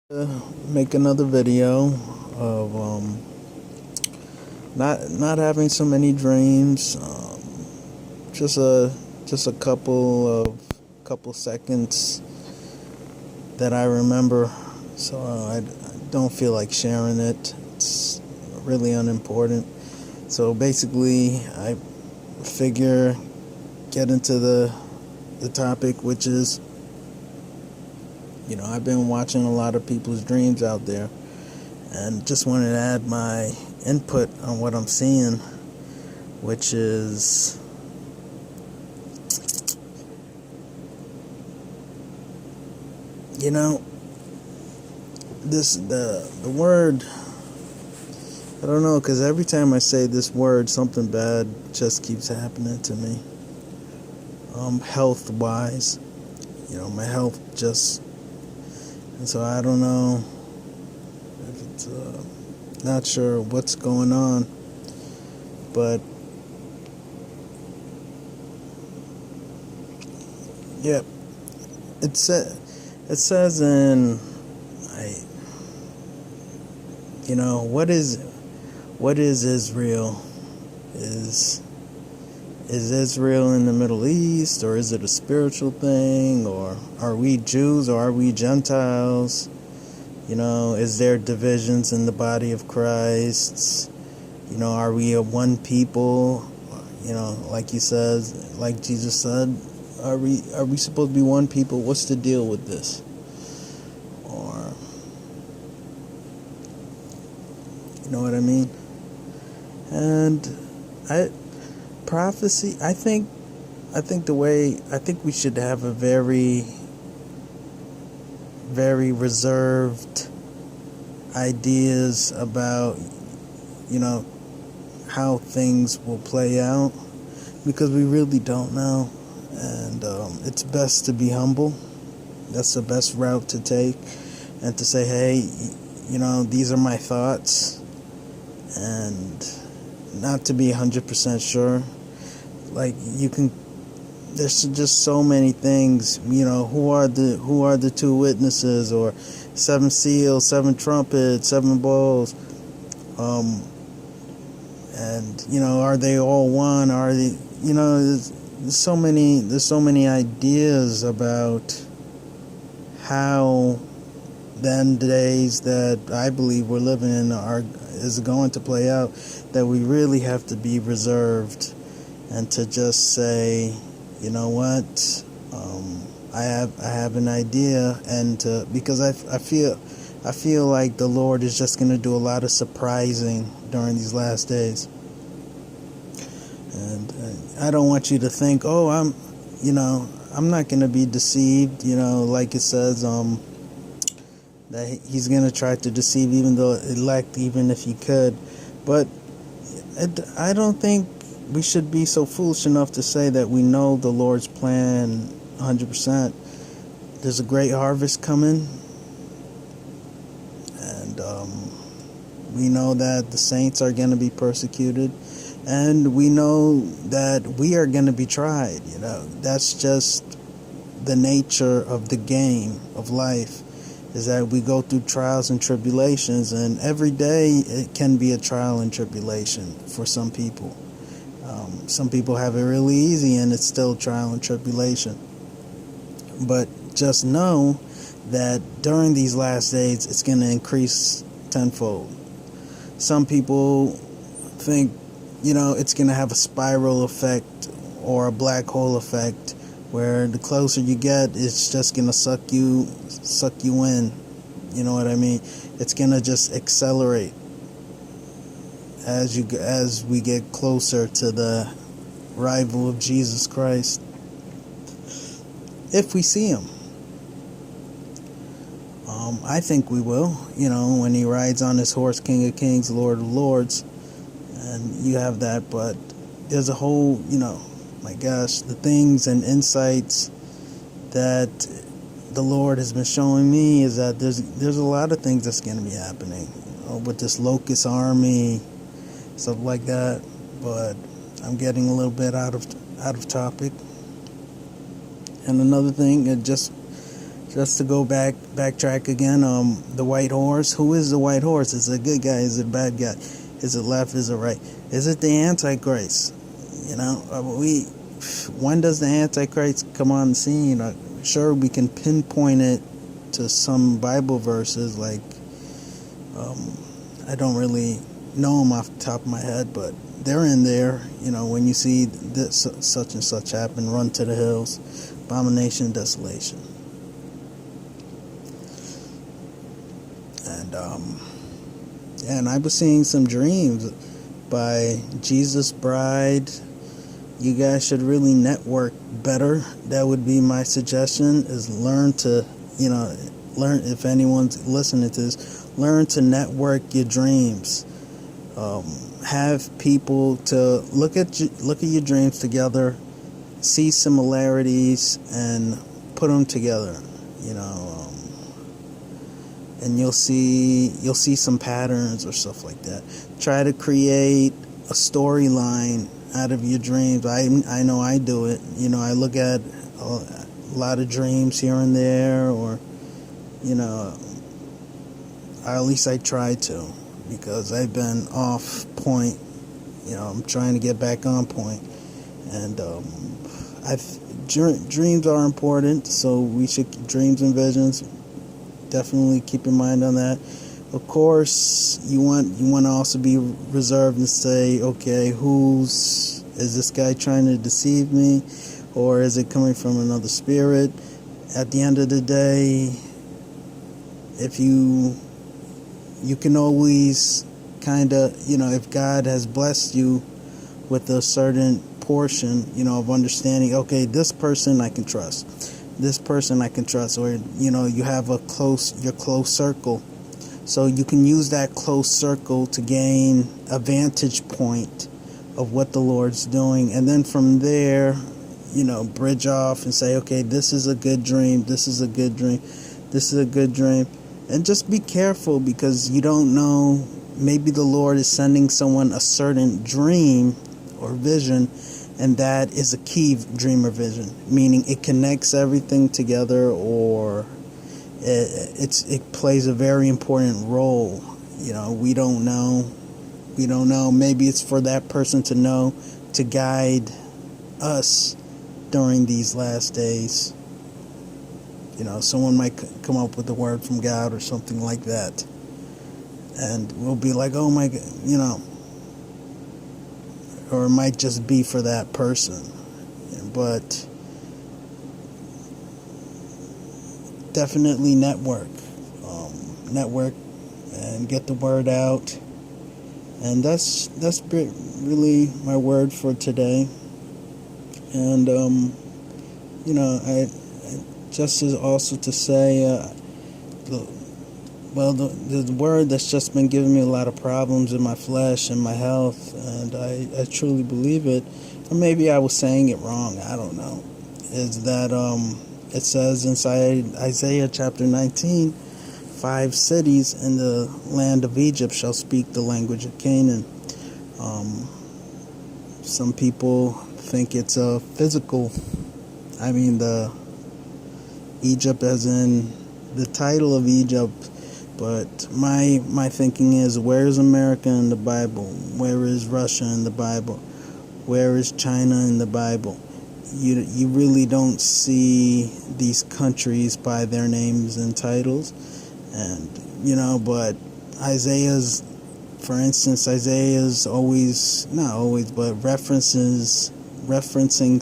Make another video of not having so many dreams. Just a couple seconds that I remember. So I don't feel like sharing it. It's really unimportant. So basically, I figure get into the topic, which is, I've been watching a lot of people's dreams out there, and just wanted to add my input on what I'm seeing, which is, the word. I don't know, because every time I say this word, something bad just keeps happening to me. Health wise, my health just. And so I don't know if it's, not sure what's going on, but yeah, it says in, what is Israel? Is Israel in the Middle East, or is it a spiritual thing, or are we Jews, or are we Gentiles? Is there divisions in the body of Christ? Are we a one people? Like Jesus said, are we supposed to be one people? What's the deal with this? Or, you know what I mean? And prophecy, I think we should have a very, very reserved ideas about, how things will play out, because we really don't know. And it's best to be humble. That's the best route to take, and to say, hey, these are my thoughts, and not to be 100% sure. Like, there's just so many things. Who are the two witnesses, or 7 seals, 7 trumpets, 7 bowls, and are they all one? Are they, there's so many ideas about how the end days that I believe we're living in is going to play out, that we really have to be reserved, and to just say, you know what, I have an idea, and because I feel like the Lord is just going to do a lot of surprising during these last days. And I don't want you to think, oh, I'm not going to be deceived, like it says, that he's going to try to deceive even the elect, even if he could. But I don't think we should be so foolish enough to say that we know the Lord's plan 100%. There's a great harvest coming, and we know that the saints are going to be persecuted, and we know that we are going to be tried. That's just the nature of the game of life, is that we go through trials and tribulations, and every day it can be a trial and tribulation for some people. Some people have it really easy, and it's still trial and tribulation. But just know that during these last days, it's going to increase tenfold. Some people think, it's going to have a spiral effect, or a black hole effect, where the closer you get, it's just going to suck you in. You know what I mean? It's going to just accelerate as we get closer to the arrival of Jesus Christ, if we see him. I think we will, when he rides on his horse, King of Kings, Lord of Lords, and you have that. But there's a whole, my gosh, the things and insights that the Lord has been showing me is that there's a lot of things that's going to be happening, with this locust army, stuff like that. But I'm getting a little bit out of topic. And another thing, just just to go backtrack again, the white horse. Who is the white horse? Is it a good guy? Is it a bad guy? Is it left? Is it right? Is it the Antichrist? When does the Antichrist come on the scene? Sure, we can pinpoint it to some Bible verses, like I don't really know them off the top of my head, but they're in there. When you see this such and such happen, run to the hills, abomination, desolation. And I was seeing some dreams by Jesus Bride. You guys should really network better. That would be my suggestion, is learn, if anyone's listening to this, learn to network your dreams. Have people to look at your dreams together, see similarities, and put them together. And you'll see some patterns or stuff like that. Try to create a storyline out of your dreams. I know I do it. I look at a lot of dreams here and there, or at least I try to, because I've been off point. I'm trying to get back on point, and dreams are important. So we should dreams and visions. Definitely keep in mind on that. Of course, you want to also be reserved and say, okay, is this guy trying to deceive me, or is it coming from another spirit? At the end of the day, if you can always kind of, if God has blessed you with a certain portion, of understanding, okay, this person I can trust. This person I can trust, or you have your close circle, so you can use that close circle to gain a vantage point of what the Lord's doing, and then from there, bridge off and say, okay, this is a good dream, this is a good dream, this is a good dream, and just be careful, because you don't know, maybe the Lord is sending someone a certain dream or vision, and that is a key dream or vision, meaning it connects everything together, or it plays a very important role. We don't know. Maybe it's for that person to know, to guide us during these last days. Someone might come up with a word from God or something like that, and we'll be like, oh my God, or it might just be for that person. But definitely network and get the word out. And that's really my word for today. And I just as also to say, the word that's just been giving me a lot of problems in my flesh and my health, and I truly believe it, or maybe I was saying it wrong, I don't know, is that it says inside Isaiah chapter 19, 5 cities in the land of Egypt shall speak the language of Canaan. Some people think it's a physical, the Egypt as in the title of Egypt. But my thinking is, where is America in the Bible? Where is Russia in the Bible? Where is China in the Bible? You really don't see these countries by their names and titles. And, but for instance, Isaiah's always, not always, but referencing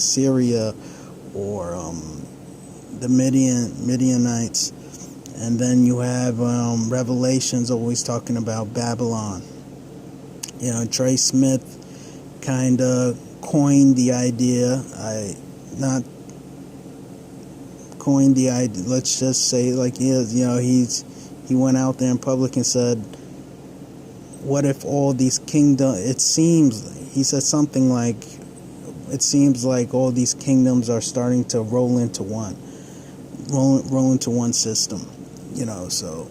Syria or the Midianites. And then you have Revelations always talking about Babylon. Trey Smith kind of coined the idea. Let's just say it like he is. He went out there in public and said, what if all these he said something like, it seems like all these kingdoms are starting to roll into one system. So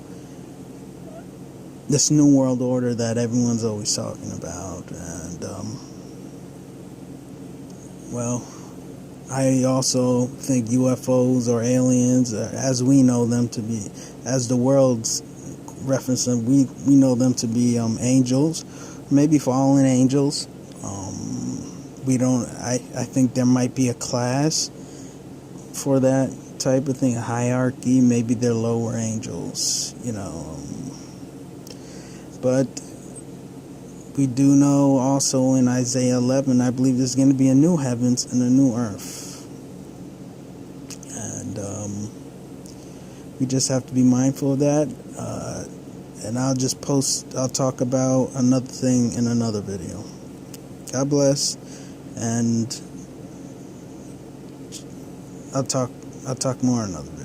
this new world order that everyone's always talking about, and I also think UFOs or aliens, as we know them to be, as the world's reference them, we know them to be angels, maybe fallen angels. We don't. I think there might be a class for that type of thing, a hierarchy. Maybe they're lower angels, but we do know also in Isaiah 11, I believe there's going to be a new heavens and a new earth. And we just have to be mindful of that. And I'll talk about another thing in another video. God bless. And I'll talk more in another video.